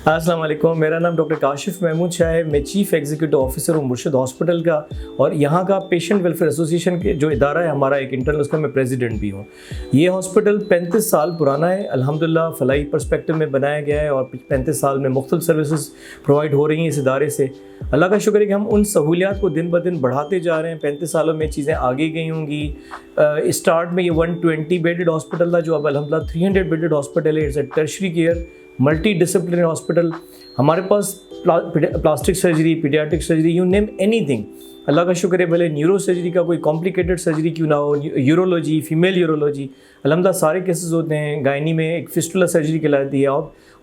अस्सलाम वालेकुम, मेरा नाम डॉक्टर काशिफ महमूद शाह है। मैं चीफ़ एग्जीक्यूटिव ऑफिसर हूँ मुर्शिद हॉस्पिटल का, और यहाँ का पेशेंट वेलफेयर एसोसिएशन के जो इदारा है हमारा एक इंटरनल, उसका मैं प्रेसिडेंट भी हूँ। ये हॉस्पिटल 35 साल पुराना है, अल्हम्दुलिल्लाह फलाही पर्सपेक्टिव में बनाया गया है और 35 साल में मुख्तलिफ सर्विसेज प्रोवाइड हो रही हैं इस इदारे से। अल्लाह का शुक्र है कि हम उन सहूलियात को दिन ब दिन बढ़ाते जा रहे हैं। 35 सालों में चीज़ें आगे गई होंगी। स्टार्ट में ये 120 बेडेड हॉस्पिटल था, जो अब अल्हम्दुलिल्लाह 300 बेडेड हॉस्पिटल है। It's a tertiary care multidisciplinary hospital. हमारे पास plastic surgery, paediatric surgery, you name anything. Allah का शुक्र है, भले न्यूरो सर्जरी का कोई कॉम्प्लिकेटेड सर्जरी क्यों ना हो, यूरोलॉजी, फीमेल यूरोलॉजी, अल्हम्दुलिल्लाह सारे केसेस होते हैं। गायनी में एक फिस्टुला सर्जरी कहलाती है,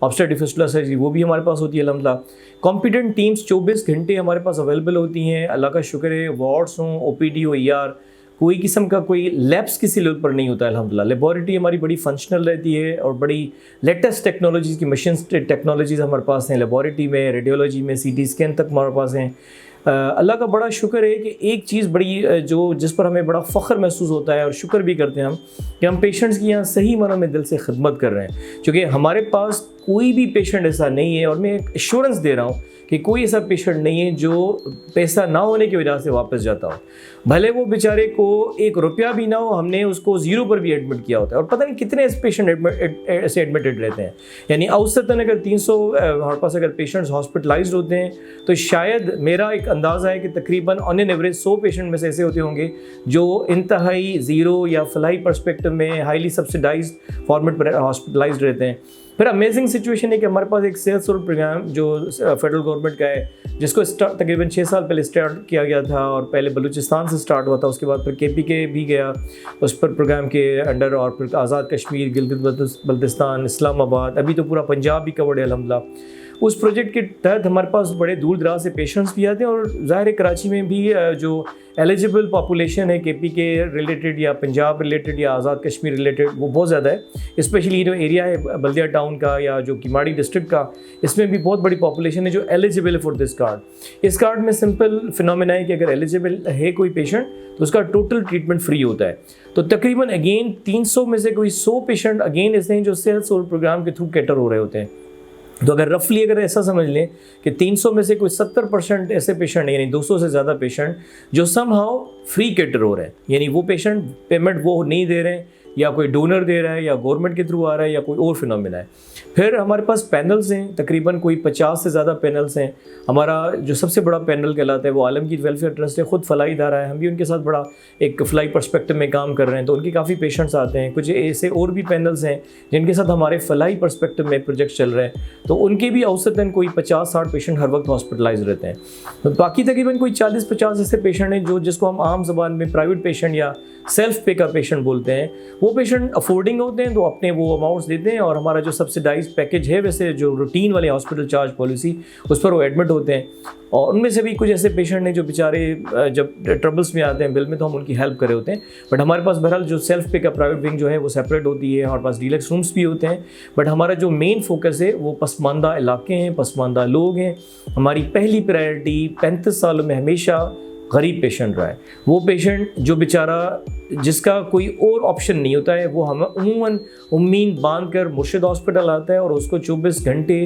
ऑब्स्टेट्रिक फिस्टुला सर्जरी, वो भी हमारे पास होती है अल्हम्दुलिल्लाह। कॉम्पिटेंट टीम्स 24 घंटे हमारे पास अवेलेबल होती हैं। अल्लाह का शुक्र है, वार्ड्स हों, OPD हो, ER, कोई किस्म का कोई लैब्स किसी लेवल पर नहीं होता है अल्हम्दुलिल्लाह। लेबॉरेटरी हमारी बड़ी फंक्शनल रहती है और बड़ी लेटेस्ट टेक्नोलॉजीज़ की मशीन्स टेक्नोलॉजीज़ हमारे पास हैं। लेबॉरेटरी में, रेडियोलॉजी में, CT स्कैन तक हमारे पास हैं। अल्लाह का बड़ा शुक्र है कि एक चीज़ बड़ी जिस पर हमें बड़ा फ़ख्र महसूस होता है और शुक्र भी करते हैं हम, कि हम पेशेंट्स की यहाँ सही मानों में दिल से खिदमत कर रहे हैं। क्योंकि हमारे पास कोई भी पेशेंट ऐसा नहीं है, और मैं एक एश्योरेंस दे रहा हूँ कि कोई ऐसा पेशेंट नहीं है जो पैसा ना होने की वजह से वापस जाता हो। भले वो बेचारे को 1 रुपया भी ना हो, हमने उसको 0 पर भी एडमिट किया होता है। और पता नहीं कितने ऐसे पेशेंट ऐसे एडमिटेड रहते हैं। यानी औसतन अगर 300 हमारे पास अगर पेशेंट्स हॉस्पिटलाइज्ड होते हैं, तो शायद मेरा एक अंदाज़ा है कि तकरीबन ऑन एन एवरेज 100 पेशेंट में से ऐसे होते होंगे जो इंतहाई ज़ीरो या फलाही पर्सपेक्टिव में हाईली सब्सिडाइज्ड फॉर्मेट पर हॉस्पिटलाइज्ड रहते हैं। फिर अमेजिंग सिचुएशन है कि हमारे पास एक सेल्स और प्रोग्राम जो फेडरल गवर्नमेंट का है, जिसको तकरीबन 6 साल पहले स्टार्ट किया गया था, और पहले बलूचिस्तान से स्टार्ट हुआ था, उसके बाद फिर KPK भी गया उस पर प्रोग्राम के अंडर, और फिर आज़ाद कश्मीर, गिलगित बल्तिस्तान, इस्लामाबाद, अभी तो पूरा पंजाब भी कवर्ड है अल्हम्दुलिल्लाह। उस प्रोजेक्ट के तहत हमारे पास बड़े दूर दराज से पेशेंट्स भी आते हैं, और ज़ाहिर है कराची में भी जो एलिजिबल पॉपुलेशन है KPK रिलेटेड या पंजाब रिलेटेड या आज़ाद कश्मीर रिलेटेड, वो बहुत ज़्यादा है। स्पेशली जो एरिया है बल्दिया टाउन का या जो किमाड़ी डिस्ट्रिक्ट का, इसमें भी बहुत बड़ी पॉपुलेशन है जो एलिजिबल है फॉर दिस कार्ड। इस कार्ड में सिंपल फिनोमेना है कि अगर एलिजिबल है कोई पेशेंट, तो उसका टोटल ट्रीटमेंट फ्री होता है। तो तकरीबन अगेन 300 में से कोई 100 पेशेंट अगेन ऐसे हैं जो सेल्स और प्रोग्राम के थ्रू कैटर हो रहे होते हैं। तो अगर रफली अगर ऐसा समझ लें कि 300 में से कोई 70% ऐसे पेशेंट हैं, यानी 200 से ज़्यादा पेशेंट जो समहाउ फ्री कैटर हो रहे हैं, यानी वो पेशेंट पेमेंट वो नहीं दे रहे हैं, या कोई डोनर दे रहा है, या गवर्नमेंट के थ्रू आ रहा है, या कोई और फिनोमेना है। फिर हमारे पास पैनल्स हैं, तकरीबन कोई 50 से ज़्यादा पैनल्स हैं। हमारा जो सबसे बड़ा पैनल कहलाता है वो आलमगीर वेलफेयर ट्रस्ट है, ख़ुद फलाही इदारा है, हम भी उनके साथ बड़ा एक फलाही पर्सपेक्टिव में काम कर रहे हैं, तो उनके काफ़ी पेशेंट्स आते हैं। कुछ ऐसे और भी पैनल्स हैं जिनके साथ हमारे फलाही पर्सपेक्टिव में प्रोजेक्ट चल रहे हैं, तो उनके भी औसतन कोई 50-60 पेशेंट हर वक्त हॉस्पिटलाइज रहते हैं। तो बाकी तकरीबन कोई 40-50 ऐसे पेशेंट हैं जिसको हम आम ज़बान में प्राइवेट पेशेंट या सेल्फ पे का पेशेंट बोलते हैं। वो पेशेंट अफोर्डिंग होते हैं, तो अपने वो अमाउंट्स देते हैं, और हमारा जो सब्सिडाइज पैकेज है, वैसे जो रूटीन वाले हॉस्पिटल चार्ज पॉलिसी, उस पर वो एडमिट होते हैं। और उनमें से भी कुछ ऐसे पेशेंट हैं जो बेचारे जब ट्रबल्स में आते हैं बिल में, तो हम उनकी हेल्प करे होते हैं। बट हमारे पास बहरहाल जो सेल्फ पे का प्राइवेट विंग जो है वो सेपरेट होती है, हमारे पास डीलक्स रूम्स भी होते हैं। बट हमारा जो मेन फोकस है वो पसमानदा इलाके हैं, पसमानदा लोग हैं। हमारी पहली प्रायोरिटी 35 सालों में हमेशा गरीब पेशेंट रहा है। वो पेशेंट जो बेचारा जिसका कोई और ऑप्शन नहीं होता है, वो हम अमूमन उम्मीद बांध कर मुर्शिद हॉस्पिटल आता है, और उसको 24 घंटे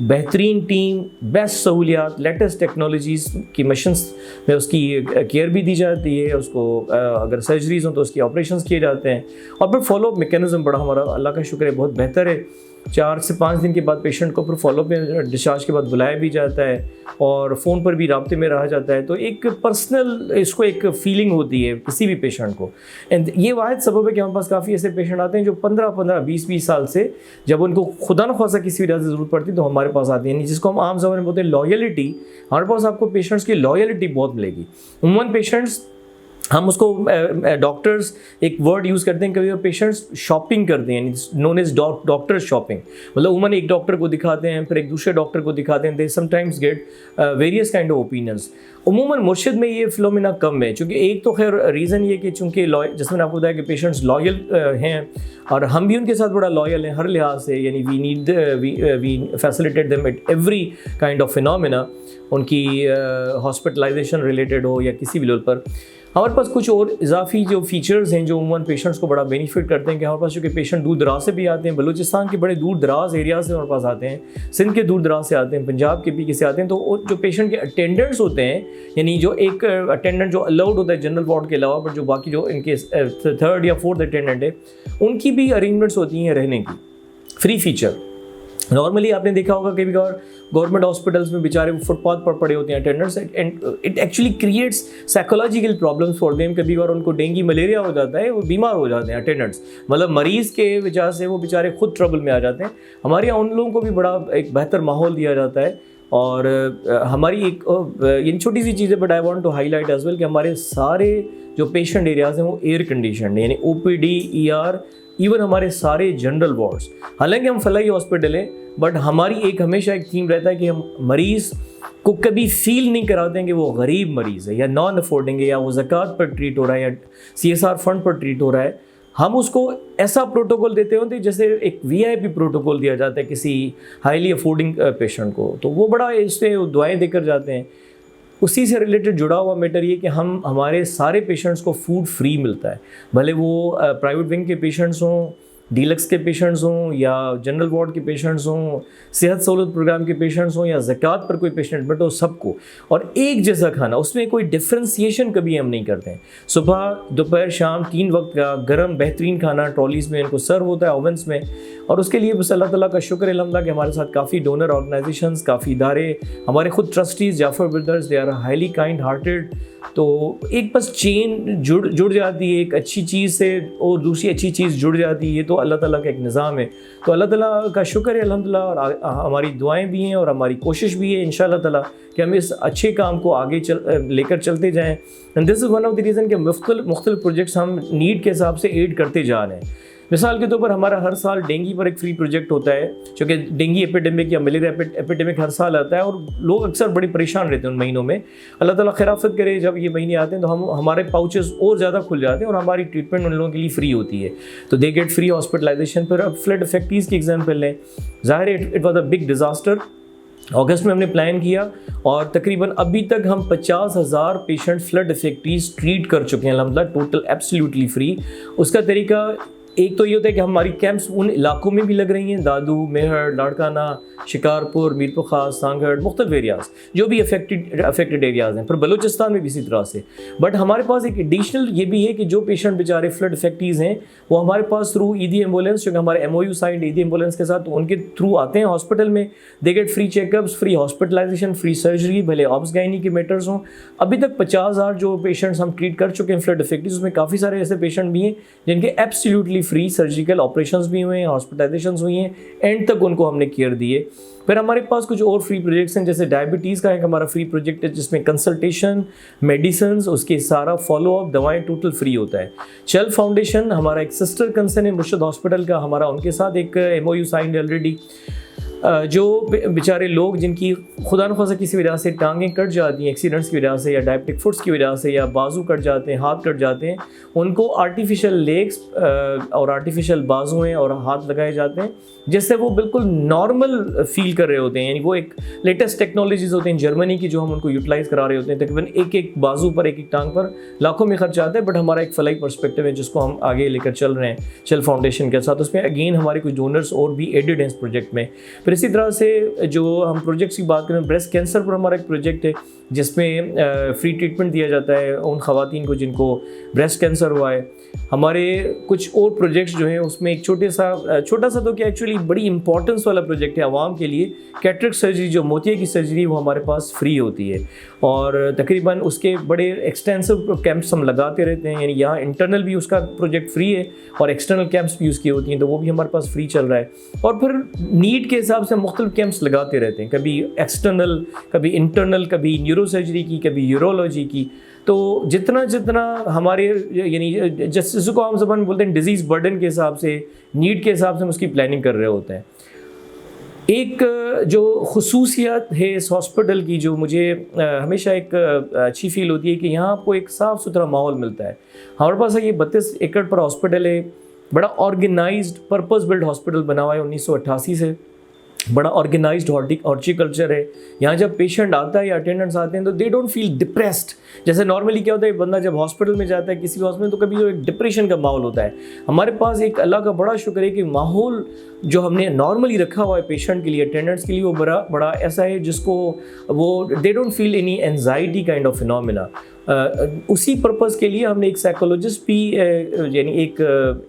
बेहतरीन टीम, बेस्ट सहूलियात, लेटेस्ट टेक्नोलॉजीज़ की मशीन्स में उसकी केयर भी दी जाती है। उसको अगर सर्जरीज हों तो उसकी ऑपरेशंस किए जाते हैं, और फिर फॉलोअप मैकेनिज़्म बड़ा हमारा अल्लाह का शुक्र है बहुत बेहतर है। 4 से 5 दिन के बाद पेशेंट को फिर फॉलोअप में डिस्चार्ज के बाद बुलाया भी जाता है, और फ़ोन पर भी राब्ते में रहा जाता है। तो एक पर्सनल इसको एक फीलिंग होती है किसी भी पेशेंट को। एंड ये वाहिद सबब है कि हमारे पास काफ़ी ऐसे पेशेंट आते हैं जो 15-15, 20-20 साल से, जब उनको खुदा न ख्वासा किसी वजह से ज़रूरत पड़ती है तो हमारे पास आते हैं, जिसको हम आम ज़बान में बोलते हैं लॉयल्टी। हमारे पास आपको पेशेंट्स की लॉयल्टी बहुत मिलेगी। उम्मन पेशेंट्स, हम उसको डॉक्टर्स एक वर्ड यूज़ करते हैं, कभी पेशेंट्स शॉपिंग करते हैं, नोन एज डॉक्टर शॉपिंग। मतलब उमन एक डॉक्टर को दिखाते हैं, फिर एक दूसरे डॉक्टर को दिखाते हैं, they sometimes get various kind of opinions. उमूमन मुर्शिद में ये फिनोमेना कम है, क्योंकि एक तो खैर रीज़न ये कि चूँकि जैसे मैंने आपको बताया कि पेशेंट्स लॉयल हैं, और हम भी उनके साथ बड़ा लॉयल हैं हर लिहाज से। यानी we facilitate them at every kind of phenomena, उनकी हॉस्पिटलाइजेशन रिलेटेड हो या किसी भी लेवल पर। हमारे पास कुछ और इजाफी जो फीचर्स हैं जो उमूमन पेशेंट्स को बड़ा बेनिफिट करते हैं कि हमारे पास चूँकि पेशेंट दूर दराज से भी आते हैं, बलूचिस्तान के बड़े दूर दराज एरिया से हमारे पास आते हैं, सिंध के दूर दराज से आते हैं, पंजाब के भी से आते हैं, तो जो पेशेंट के अटेंडेंट्स होते हैं, यानी जो एक अटेंडेंट जो अलाउड होता है जनरल वार्ड के अलावा, पर जो बाकी जो इनके थर्ड या फोर्थ अटेंडेंट है, उनकी भी अरेंजमेंट्स होती हैं रहने की, फ्री फीचर। नॉर्मली आपने देखा होगा कभी कभार गवर्नमेंट हॉस्पिटल्स में बेचारे फुटपाथ पर पड़े होते हैं attenders, and it actually creates psychological problems for them. कभी कभार उनको डेंगू मलेरिया हो जाता है, वो बीमार हो जाते हैं अटेंडेंट्स, मतलब मरीज़ के वजह से वो बेचारे खुद ट्रबल में आ जाते हैं। हमारे यहाँ उन लोगों को भी बड़ा एक बेहतर माहौल दिया जाता है। और हमारी एक इन छोटी सी चीज़ें, but I want to highlight as well कि हमारे सारे जो पेशेंट एरियाज़ हैं वो एयर कंडीशन है, यानी OPD, ER, इवन हमारे सारे जनरल वार्ड्स। हालांकि हम फलाई हॉस्पिटल हैं, बट हमारी एक हमेशा एक थीम रहता है कि हम मरीज़ को कभी फील नहीं कराते हैं कि वो गरीब मरीज़ है या नॉन अफोर्डिंग है या वो ज़कात पर ट्रीट हो रहा है या CSR फंड पर ट्रीट हो रहा है। हम उसको ऐसा प्रोटोकॉल देते होते हैं जैसे एक VIP प्रोटोकॉल दिया जाता है किसी हाईली अफोर्डिंग पेशेंट को, तो वो बड़ा इससे दुआएं देकर जाते हैं। उसी से रिलेटेड जुड़ा हुआ मैटर ये कि हम हमारे सारे पेशेंट्स को फूड फ्री मिलता है, भले वो प्राइवेट विंग के पेशेंट्स हों, डीलक्स के पेशेंट्स हों या जनरल वार्ड के पेशेंट्स हों, सेहत सहूलत प्रोग्राम के पेशेंट्स हों या ज़कात पर कोई पेशेंट बैठो, सबको और एक जैसा खाना, उसमें कोई डिफ्रेंसिएशन कभी हम नहीं करते हैं। सुबह दोपहर शाम 3 वक्त का गरम बेहतरीन खाना ट्रॉलीज़ में इनको सर्व होता है, ओवंस में। और उसके लिए बस अल्लाह ताला का शुक्र है अल्हम्दुलिल्लाह कि हमारे साथ काफ़ी डोनर ऑर्गेनाइजेशंस, काफ़ी इदारे, हमारे खुद trustees Jafar brothers, they are highly kind hearted. तो एक बस चेन जुड़ जाती है एक अच्छी चीज़ से और दूसरी अच्छी चीज़ जुड़ जाती है, ये तो अल्लाह ताला का एक निज़ाम है। तो अल्लाह ताला का शुक्र है अल्हम्दुलिल्लाह, और हमारी दुआएं भी हैं और हमारी कोशिश भी है इंशाअल्लाह ताला कि हम इस अच्छे काम को आगे लेकर चलते जाएँ। And this is one of the reason कि मुख्तलिफ प्रोजेक्ट्स हम नीड के हिसाब से ऐड करते जा रहे हैं। मिसाल के तौर पर हमारा हर साल डेंगू पर एक फ्री प्रोजेक्ट होता है, क्योंकि डेंगू एपिडेमिक या मलेरिया एपिडेमिक हर साल आता है और लोग अक्सर बड़ी परेशान रहते हैं उन महीनों में। अल्लाह ताला खैराफत करे, जब ये महीने आते हैं तो हमारे पाउचेस और ज़्यादा खुल जाते हैं और हमारी ट्रीटमेंट उन लोगों के लिए फ्री होती है, तो दे गेट फ्री हॉस्पिटलाइजेशन। फिर अब फ्लड इफेक्टीज़ की एग्जाम्पल लें, ज़ाहिर है it was a big disaster. अगस्त में हमने प्लान किया और तकरीबन अभी तक हम 50,000 पेशेंट फ्लड इफेक्टीज ट्रीट कर चुके हैं अल्हम्दुलिल्लाह, टोटल एब्सोल्युटली फ्री। उसका तरीका एक तो ये होता है कि हमारी कैंप्स उन इलाकों में भी लग रही हैं, दादू, मेहर, लाड़काना, शिकारपुर, मीरपुर खास, सांगड़, मुख्तलिफ एरियाज़ जो भी अफेक्टेड एरियाज़ हैं, फिर बलूचिस्तान में भी इसी तरह से। बट हमारे पास एक एडिशनल ये भी है कि जो पेशेंट बेचारे फ्लड इफेक्टीज़ हैं वो हमारे पास थ्रू ईदी एम्बुलेंस, जो कि हमारे MOU साइड ईदी एम्बुलेंस के साथ, तो उनके थ्रू आते हैं हॉस्पिटल में, they get free checkups, free hospitalisation, free surgery, भले ऑब्स गायनी के मैटर्स हों। अभी तक 50,000 जो पेशेंट्स हम ट्रीट कर चुके हैं फ्लड इफेक्टीज़, उसमें काफ़ी सारे ऐसे पेशेंट भी हैं जिनके एब्सोल्युटली फ्री सर्जिकल ऑपरेशंस भी हुए हैं, हॉस्पिटलाइजेशंस हुई हैं, एंड तक उनको हमने केयर दिए। फिर हमारे पास कुछ और फ्री प्रोजेक्ट्स हैं, जैसे डायबिटीज़ का एक हमारा फ्री प्रोजेक्ट है जिसमें कंसल्टेशन, मेडिसिन, उसके सारा फॉलो अप, दवाएं टोटल फ्री होता है। चल फाउंडेशन हमारा एक सिस्टर कंसर्न है मुर्शद हॉस्पिटल का, हमारा उनके साथ एक MOU साइन ऑलरेडी। जो बेचारे लोग जिनकी खुदा न खासा किसी वजह से टांगें कट जाती हैं एक्सीडेंट्स की वजह से या डायबिटिक फुट्स की वजह से या बाजू कट जाते हैं, हाथ कट जाते हैं, उनको आर्टिफिशियल लेग्स और आर्टिफिशियल बाजुएं और हाथ लगाए जाते हैं जिससे वो बिल्कुल नॉर्मल फील कर रहे होते हैं। यानी वो एक लेटेस्ट टेक्नोलॉजीज़ होते हैं जर्मनी की जो हम उनको यूटिलाइज़ करा रहे होते हैं। तकरीबन एक बाजू पर, एक टांग पर लाखों में खर्च आता है, बट हमारा एक फलाई पर्सपेक्टिव है जिसको हम आगे लेकर चल रहे हैं चल फाउंडेशन के साथ। उसमें अगेन हमारे कुछ डोनर्स और भी एडेड हैं इस प्रोजेक्ट में। फिर इसी तरह से जो हम प्रोजेक्ट्स की बात करें, ब्रेस्ट कैंसर पर हमारा एक प्रोजेक्ट है जिसमें फ्री ट्रीटमेंट दिया जाता है उन ख़वातीन को जिनको ब्रेस्ट कैंसर हुआ है। हमारे कुछ और प्रोजेक्ट्स जो हैं उसमें एक छोटा सा तो क्या एक्चुअली बड़ी इंपॉर्टेंस वाला प्रोजेक्ट है आवाम के लिए, कैटरेक्ट सर्जरी, जो मोतिये की सर्जरी, वो हमारे पास फ्री होती है और तकरीबन उसके बड़े एक्सटेंसिव कैंप्स हम लगाते रहते हैं। यानी यहाँ इंटरनल भी उसका प्रोजेक्ट फ्री है और एक्सटर्नल कैंप्स भी उसकी होती हैं, तो वो भी हमारे पास फ्री चल रहा है। और फिर नीड के हिसाब से मुख्तलिफ कैंप्स लगाते रहते हैं, कभी एक्सटर्नल, कभी इंटरनल, कभी न्यूरो सर्जरी की, कभी यूरोलॉजी की। तो जितना हमारे यानी जिसको हम ज़बान बोलते हैं डिजीज़ बर्डन के हिसाब से, नीड के हिसाब से हम उसकी प्लानिंग कर रहे होते हैं। एक जो खुसूसियत है इस हॉस्पिटल की जो मुझे हमेशा एक अच्छी फील होती है कि यहाँ आपको एक साफ़ सुथरा माहौल मिलता है। हमारे पास ये 32 एकड़ पर हॉस्पिटल है, बड़ा ऑर्गेनाइज्ड पर्पस बिल्ड हॉस्पिटल बना हुआ है 1988 से। बड़ा ऑर्गेनाइज्ड हॉर्टिकल्चर है। यहाँ जब पेशेंट आता है या अटेंडेंट्स आते हैं तो दे डोंट फील डिप्रेस्ड। जैसे नॉर्मली क्या होता है, बंदा जब हॉस्पिटल में जाता है किसी भी हॉस्पिटल, तो कभी जो एक डिप्रेशन का माहौल होता है, हमारे पास एक अल्लाह का बड़ा शुक्र है कि माहौल जो हमने नॉर्मली रखा हुआ है पेशेंट के लिए, अटेंडेंट्स के लिए, वो बड़ा ऐसा है जिसको वो they don't feel any anxiety kind of phenomena. उसी पर्पज़ के लिए हमने एक साइकोलॉजिस्ट भी यानी एक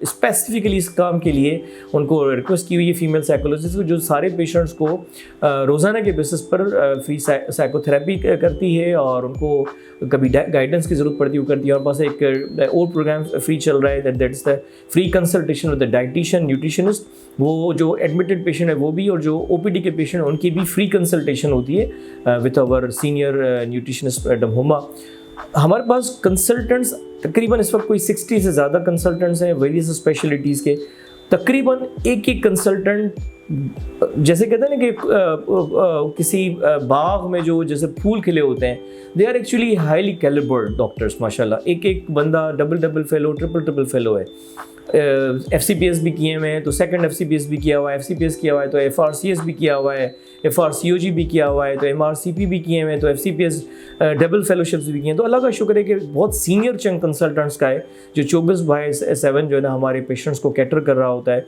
स्पेसिफिकली इस काम के लिए उनको रिक्वेस्ट की हुई है, फीमेल साइकोलॉजिस्ट, जो सारे पेशेंट्स को रोज़ाना के बेसिस पर फ्री साइकोथेरेपी करती है और उनको कभी गाइडेंस की ज़रूरत पड़ती है वो करती है। और पास एक और प्रोग्राम फ्री चल रहा है, that's the free consultation with the dietitian nutritionist. वो जो एडमिटेड पेशेंट है वो भी, और जो ओपीडी के पेशेंट हैं उनकी भी फ्री कंसल्टेशन होती है with our senior nutritionist madam Huma. हमारे पास कंसल्टेंट्स तकरीबन इस वक्त कोई 60 से ज़्यादा कंसल्टेंट्स हैं वेरियस स्पेशलिटीज़ के। तकरीबन एक कंसल्टेंट, जैसे कहते हैं ना कि किसी बाग में जो जैसे फूल खिले होते हैं, they are actually highly calibred doctors माशाल्लाह। एक बंदा डबल फेलो, ट्रिपल फेलो है। FCPS भी किए हुए हैं तो सेकंड FCPS भी किया हुआ है, FCPS किया हुआ है तो FRCS भी किया हुआ है, FRCOG भी किया हुआ है तो MRCP भी किए हुए हैं, तो FCPS डबल फेलोशिप्स भी किए हैं। तो अल्लाह का शुक्र है कि बहुत सीनियर चंग कंसल्टेंट्स का है जो 24/7 जो है ना हमारे पेशेंट्स को कैटर कर रहा होता है।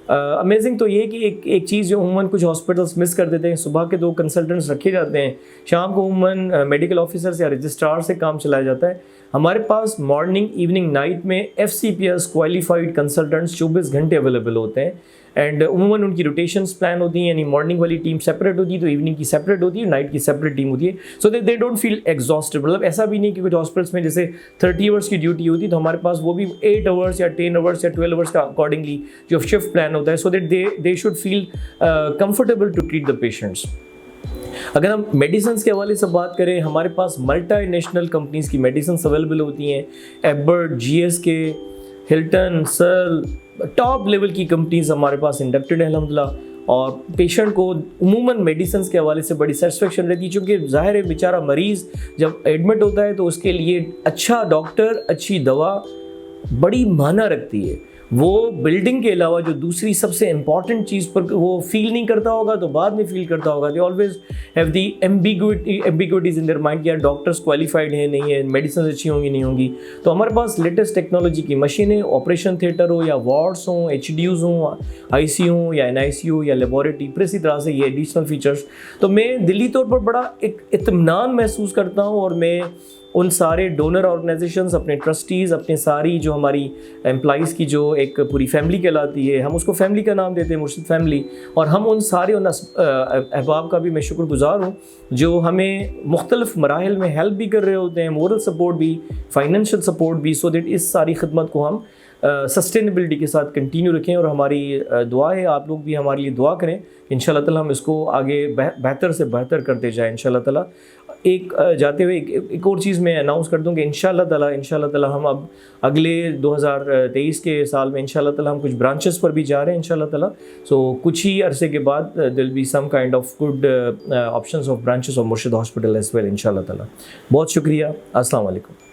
अमेजिंग तो ये कि एक चीज़ जो उमूमन कुछ हॉस्पिटल्स मिस कर देते हैं, सुबह के 2 कंसल्टेंट्स रखे जाते हैं, शाम को उमूमन मेडिकल ऑफिसर या रजिस्ट्रार से काम चलाया जाता है। हमारे पास मॉर्निंग, इवनिंग, नाइट में FCPS क्वालिफाइड कंसल्टेंट्स 24 घंटे अवेलेबल होते हैं। एंड उमूमन उनकी रोटेशंस प्लान होती हैं, यानी मॉर्निंग वाली टीम सेपरेट होती है तो इवनिंग की सेपरेट होती है, नाइट की सेपरेट टीम होती है, सो दे डोंट फील एग्जॉस्टेड। मतलब ऐसा भी नहीं कि कुछ हॉस्पिटल्स में जैसे 30 आवर्स की ड्यूटी होती है तो हमारे पास वो भी 8 आवर्स या 10 आवर्स या 12 आवर्स का अकॉर्डिंगली जो शिफ्ट प्लान होता है, so that they should feel comfortable to treat the patients. अगर हम मेडिसिन के हवाले से बात करें, हमारे पास मल्टी नेशनल कंपनीज़ की मेडिसिन अवेलेबल होती हैं। Abbott, GSK, Hilton, Searle, top level की कंपनीज़ हमारे पास इंडक्टेड है अल्हम्दुलिल्लाह। और पेशेंट को उमूमन मेडिसिन के हवाले से बड़ी सेटिस्फेक्शन रहती है, क्योंकि ज़ाहिर है बेचारा मरीज़ जब एडमिट होता है तो उसके लिए अच्छा डॉक्टर, अच्छी दवा बड़ी मायना रखती है। वो बिल्डिंग के अलावा जो दूसरी सबसे इम्पॉर्टेंट चीज़ पर वो फील नहीं करता होगा तो बाद में फील करता होगा। They always have the ambiguities in their mind कि यार डॉक्टर्स क्वालिफाइड हैं नहीं है, मेडिसिन अच्छी होंगी नहीं होंगी। तो हमारे पास लेटेस्ट टेक्नोलॉजी की मशीनें, ऑपरेशन थिएटर हो या वार्ड्स हों, HDUs हों, ICU हो या NICU या लेबॉरेटरी, फिर इसी तरह से ये एडिशनल फीचर्स। तो मैं दिली तौर पर बड़ा एक इत्मीनान महसूस करता हूँ, और मैं उन सारे डोनर ऑर्गेनाइजेशंस, अपने ट्रस्टीज़, अपने सारी जो हमारी एम्प्लॉइज़ की जो एक पूरी फैमिली कहलाती है, हम उसको फैमिली का नाम देते हैं, मुर्शिद फैमिली, और हम उन सारे अहबाब का भी मैं शुक्रगुज़ार हूँ जो हमें मुख्तलिफ मराहिल में हेल्प भी कर रहे होते हैं, मोरल सपोर्ट भी, फाइनेंशियल सपोर्ट भी, सो दैट इस सारी खिदमत को हम सस्टेनेबिलिटी के साथ कंटिन्यू रखें। और हमारी दुआ है आप लोग भी हमारे लिए दुआ करें, इंशाल्लाह ताला हम इसको आगे बेहतर से बेहतर करते जाएं इंशाल्लाह ताला। एक जाते हुए एक और चीज़ मैं अनाउंस कर दूं कि इंशाल्लाह ताला हम अब अगले 2023 के साल में इंशाल्लाह ताला हम कुछ ब्रांचेस पर भी जा रहे हैं इंशाल्लाह ताला। सो कुछ ही अरसे के बाद there will be some kind of good options of branches of Murshid hospital as well इंशाल्लाह ताला। बहुत शुक्रिया, अस्सलाम वालेकुम।